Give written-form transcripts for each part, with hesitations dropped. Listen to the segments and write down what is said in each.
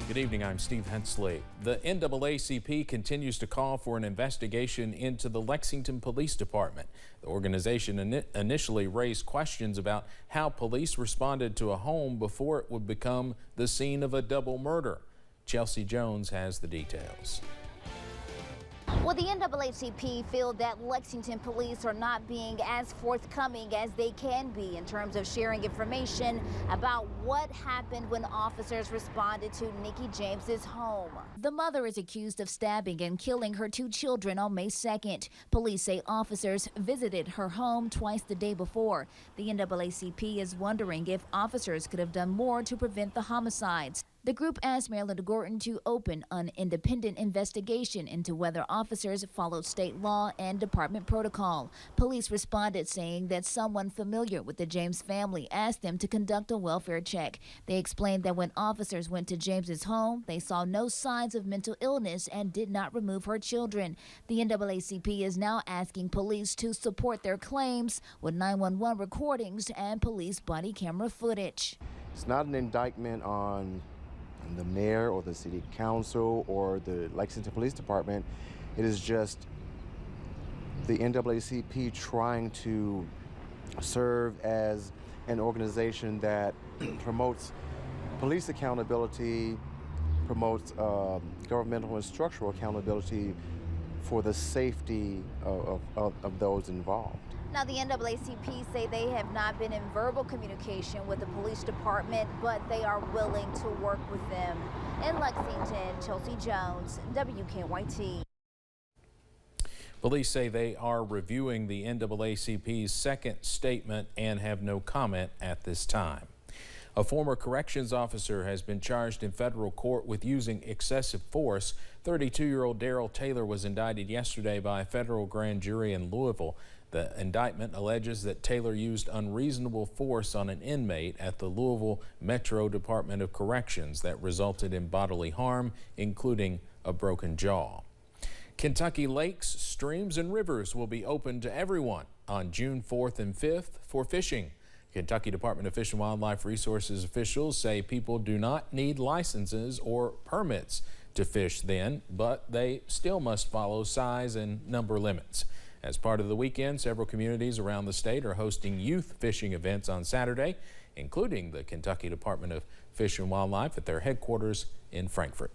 Good evening, I'm Steve Hensley. The NAACP continues to call for an investigation into the Lexington Police Department. The organization initially raised questions about how police responded to a home before it would become the scene of a double murder. Chelsea Jones has the details. Well, the NAACP feel that Lexington police are not being as forthcoming as they can be in terms of sharing information about what happened when officers responded to Nikki James's home. The mother is accused of stabbing and killing her 2 children on May 2nd. Police say officers visited her home twice the day before. The NAACP is wondering if officers could have done more to prevent the homicides. The group asked Mayor Linda Gorton to open an independent investigation into whether officers followed state law and department protocol. Police responded saying that someone familiar with the James family asked them to conduct a welfare check. They explained that when officers went to James's home, they saw no signs of mental illness and did not remove her children. The NAACP is now asking police to support their claims with 911 recordings and police body camera footage. It's not an indictment on the mayor or the city council or the Lexington Police Department. It is just the NAACP trying to serve as an organization that promotes police accountability, promotes governmental and structural accountability for the safety of those involved. Now, the NAACP say they have not been in verbal communication with the police department, but they are willing to work with them. In Lexington, Chelsea Jones, WKYT. Police say they are reviewing the NAACP's second statement and have no comment at this time. A former corrections officer has been charged in federal court with using excessive force. 32-year-old Daryl Taylor was indicted yesterday by a federal grand jury in Louisville. The indictment alleges that Taylor used unreasonable force on an inmate at the Louisville Metro Department of Corrections that resulted in bodily harm, including a broken jaw. Kentucky lakes, streams, and rivers will be open to everyone on June 4th and 5th for fishing. Kentucky Department of Fish and Wildlife Resources officials say people do not need licenses or permits to fish then, but they still must follow size and number limits. As part of the weekend, several communities around the state are hosting youth fishing events on Saturday, including the Kentucky Department of Fish and Wildlife at their headquarters in Frankfort.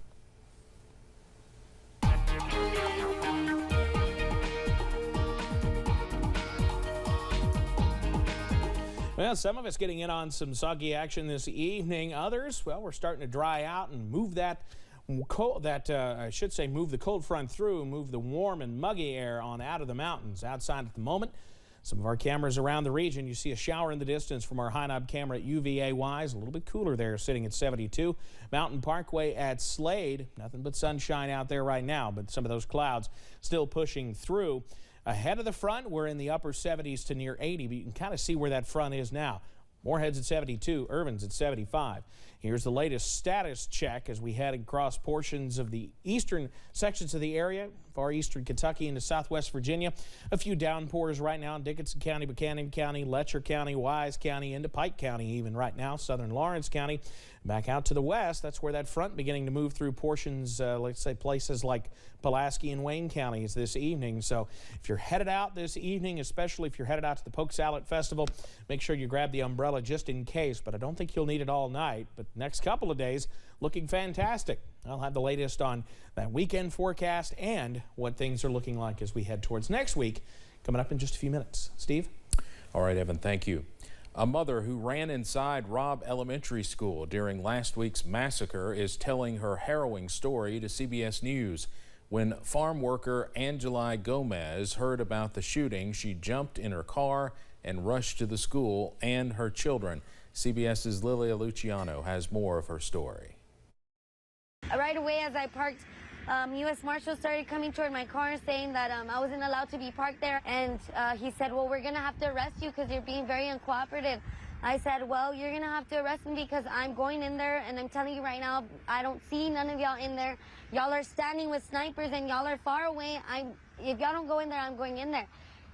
Well, some of us getting in on some soggy action this evening. Others, well, we're starting to dry out and move that cold, I should say move the cold front through, move the warm and muggy air on out of the mountains. Outside at the moment, some of our cameras around the region, you see a shower in the distance from our high knob camera at UVA-wise. A little bit cooler there, sitting at 72. Mountain Parkway at Slade, nothing but sunshine out there right now, but some of those clouds still pushing through. Ahead of the front, we're in the upper 70s to near 80, but you can kind of see where that front is now. Moorhead's at 72, Irvin's at 75. Here's the latest status check as we head across portions of the eastern sections of the area, far eastern Kentucky into southwest Virginia. A few downpours right now in Dickinson County, Buchanan County, Letcher County, Wise County, into Pike County even right now, southern Lawrence County. Back out to the west, that's where that front beginning to move through portions, let's say places like Pulaski and Wayne counties this evening. So if you're headed out this evening, especially if you're headed out to the Poke Salad Festival, make sure you grab the umbrella just in case, but I don't think you'll need it all night. But next couple of days looking fantastic. I'll have the latest on that weekend forecast and what things are looking like as we head towards next week coming up in just a few minutes. Steve? All right, Evan, thank you. A mother who ran inside Robb Elementary School during last week's massacre is telling her harrowing story to CBS News. When farm worker Angeli Gomez heard about the shooting, she jumped in her car and rushed to the school and her children. CBS's Lilia Luciano has more of her story. Right away as I parked, U.S. Marshals started coming toward my car saying that I wasn't allowed to be parked there. And he said, well, we're going to have to arrest you because you're being very uncooperative. I said, well, you're going to have to arrest me because I'm going in there, and I'm telling you right now, I don't see none of y'all in there. Y'all are standing with snipers, and y'all are far away. If y'all don't go in there, I'm going in there.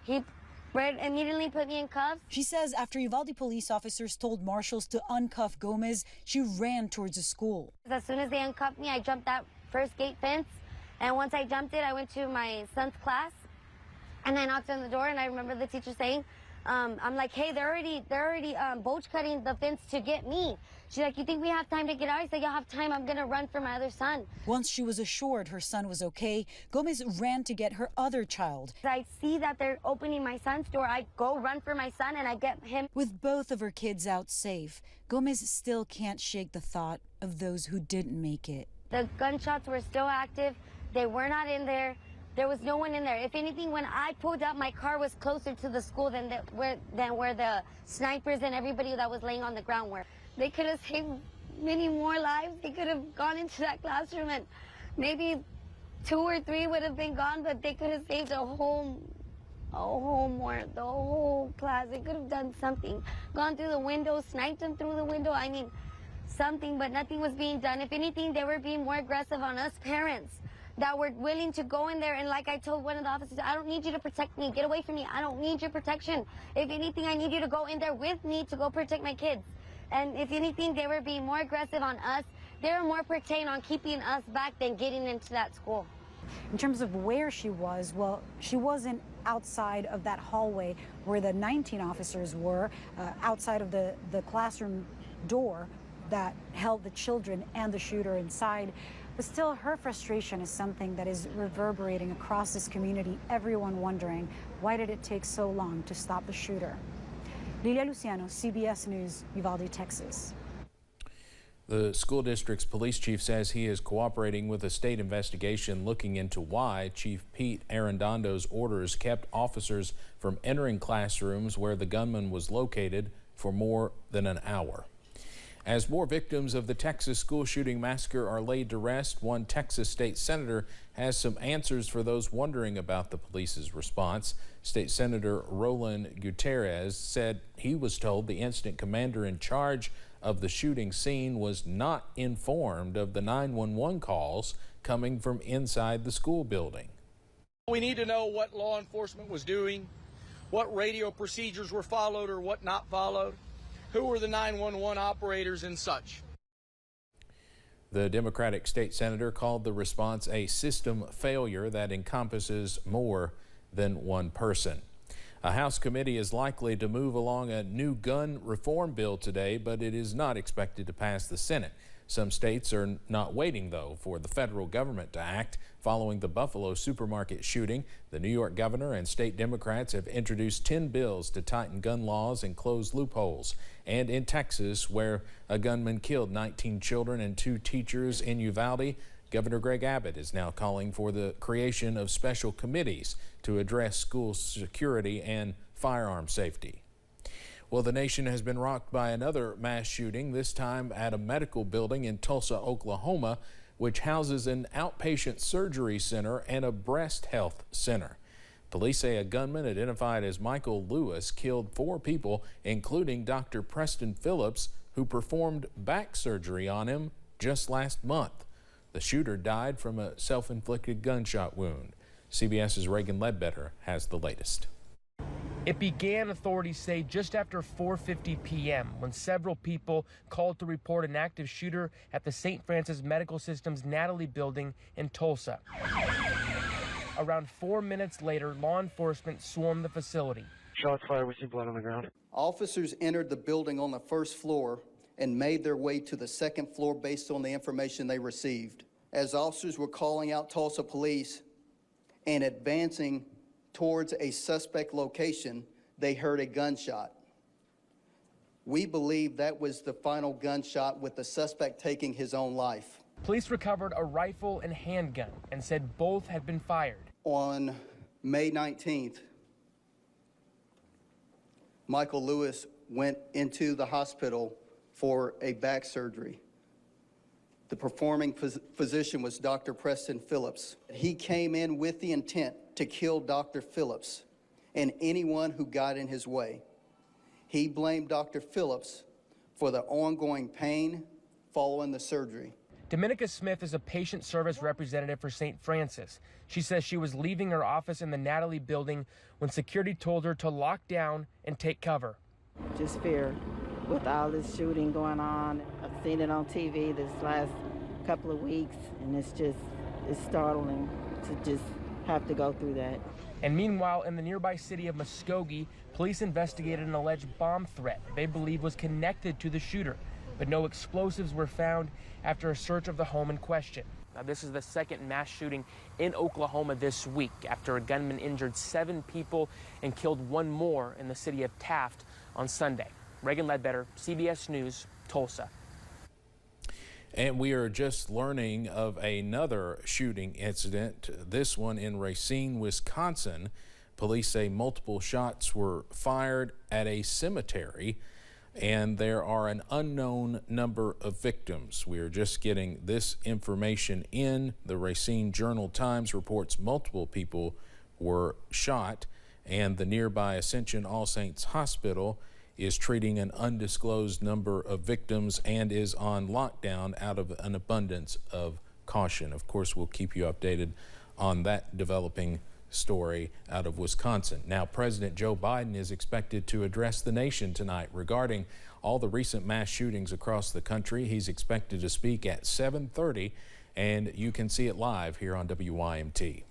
He Right, immediately put me in cuffs. She says after Uvalde police officers told marshals to uncuff Gomez, she ran towards the school. As soon as they uncuffed me, I jumped that first gate fence. And once I jumped it, I went to my son's class and I knocked on the door, and I remember the teacher saying, I'm like, hey, they're already bolt cutting the fence to get me. She's like, you think we have time to get out? I said, y'all have time. I'm going to run for my other son. Once she was assured her son was okay, Gomez ran to get her other child. I see that they're opening my son's door. I go run for my son and I get him. With both of her kids out safe, Gomez still can't shake the thought of those who didn't make it. The gunshots were still active. They were not in there. There was no one in there. If anything, when I pulled up, my car was closer to the school than where the snipers and everybody that was laying on the ground were. They could have saved many more lives. They could have gone into that classroom and maybe 2 or 3 would have been gone, but they could have saved the whole class. They could have done something. Gone through the window, sniped them through the window. I mean, something, but nothing was being done. If anything, they were being more aggressive on us parents that were willing to go in there. And like I told one of the officers, I don't need you to protect me. Get away from me. I don't need your protection. If anything, I need you to go in there with me to go protect my kids. And if anything, they were being more aggressive on us. They were more pertained on keeping us back than getting into that school. In terms of where she was, well, she wasn't outside of that hallway where the 19 officers were, outside of the classroom door that held the children and the shooter inside. But still, her frustration is something that is reverberating across this community, everyone wondering, why did it take so long to stop the shooter? Lilia Luciano, CBS News, Uvalde, Texas. The school district's police chief says he is cooperating with a state investigation looking into why Chief Pete Arredondo's orders kept officers from entering classrooms where the gunman was located for more than an hour. As more victims of the Texas school shooting massacre are laid to rest, one Texas state senator has some answers for those wondering about the police's response. State Senator Roland Gutierrez said he was told the incident commander in charge of the shooting scene was not informed of the 911 calls coming from inside the school building. We need to know what law enforcement was doing, what radio procedures were followed or what not followed. Who were the 911 operators and such? The Democratic state senator called the response a system failure that encompasses more than one person. A House committee is likely to move along a new gun reform bill today, but it is not expected to pass the Senate. Some states are not waiting, though, for the federal government to act. Following the Buffalo supermarket shooting, the New York governor and state Democrats have introduced 10 bills to tighten gun laws and close loopholes. And in Texas, where a gunman killed 19 children and 2 teachers in Uvalde, Governor Greg Abbott is now calling for the creation of special committees to address school security and firearm safety. Well, the nation has been rocked by another mass shooting, this time at a medical building in Tulsa, Oklahoma, which houses an outpatient surgery center and a breast health center. Police say a gunman identified as Michael Lewis killed 4 people, including Dr. Preston Phillips, who performed back surgery on him just last month. The shooter died from a self-inflicted gunshot wound. CBS's Reagan Ledbetter has the latest. It began, authorities say, just after 4:50 p.m. when several people called to report an active shooter at the St. Francis Medical System's Natalie building in Tulsa. Around 4 minutes later, law enforcement swarmed the facility. Shots fired, we see blood on the ground. Officers entered the building on the first floor and made their way to the second floor based on the information they received. As officers were calling out Tulsa police and advancing towards a suspect location, they heard a gunshot. We believe that was the final gunshot, with the suspect taking his own life. Police recovered a rifle and handgun and said both had been fired. On May 19th, Michael Lewis went into the hospital for a back surgery. The performing physician was Dr. Preston Phillips. He came in with the intent to kill Dr. Phillips and anyone who got in his way. He blamed Dr. Phillips for the ongoing pain following the surgery. Dominica Smith is a patient service representative for St. Francis. She says she was leaving her office in the Natalie building when security told her to lock down and take cover. Just fear with all this shooting going on. I've seen it on TV this last couple of weeks, and it's startling to just have to go through that. And meanwhile, in the nearby city of Muskogee, police investigated an alleged bomb threat they believe was connected to the shooter, but no explosives were found after a search of the home in question. Now, this is the second mass shooting in Oklahoma this week after a gunman injured 7 people and killed 1 more in the city of Taft on Sunday. Reagan Ledbetter, CBS News, Tulsa. And we are just learning of another shooting incident, this one in Racine, Wisconsin. Police say multiple shots were fired at a cemetery, and there are an unknown number of victims. We are just getting this information in. The Racine Journal-Times reports multiple people were shot, and the nearby Ascension All Saints Hospital is treating an undisclosed number of victims and is on lockdown out of an abundance of caution. Of course, we'll keep you updated on that developing story out of Wisconsin. Now, President Joe Biden is expected to address the nation tonight regarding all the recent mass shootings across the country. He's expected to speak at 7:30, and you can see it live here on WYMT.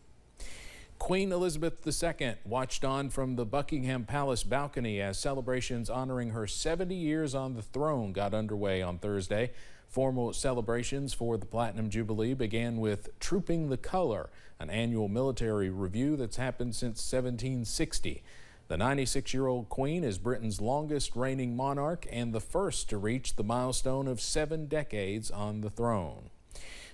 Queen Elizabeth II watched on from the Buckingham Palace balcony as celebrations honoring her 70 years on the throne got underway on Thursday. Formal celebrations for the Platinum Jubilee began with Trooping the Color, an annual military review that's happened since 1760. The 96-year-old Queen is Britain's longest reigning monarch and the first to reach the milestone of 7 decades on the throne.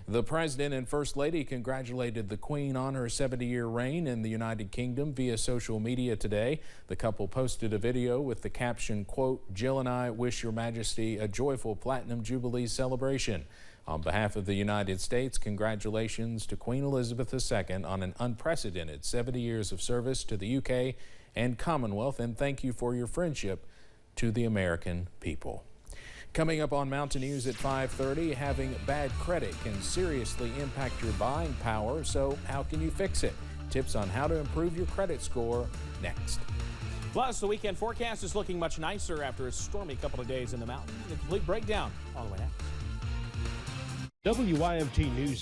The President and First Lady congratulated the Queen on her 70-year reign in the United Kingdom via social media today. The couple posted a video with the caption, quote, "Jill and I wish Your Majesty a joyful Platinum Jubilee celebration." On behalf of the United States, congratulations to Queen Elizabeth II on an unprecedented 70 years of service to the UK and Commonwealth, and thank you for your friendship to the American people. Coming up on Mountain News at 5:30, having bad credit can seriously impact your buying power, so how can you fix it? Tips on how to improve your credit score next. Plus, the weekend forecast is looking much nicer after a stormy couple of days in the mountains. The complete breakdown all the way next. WYMT News.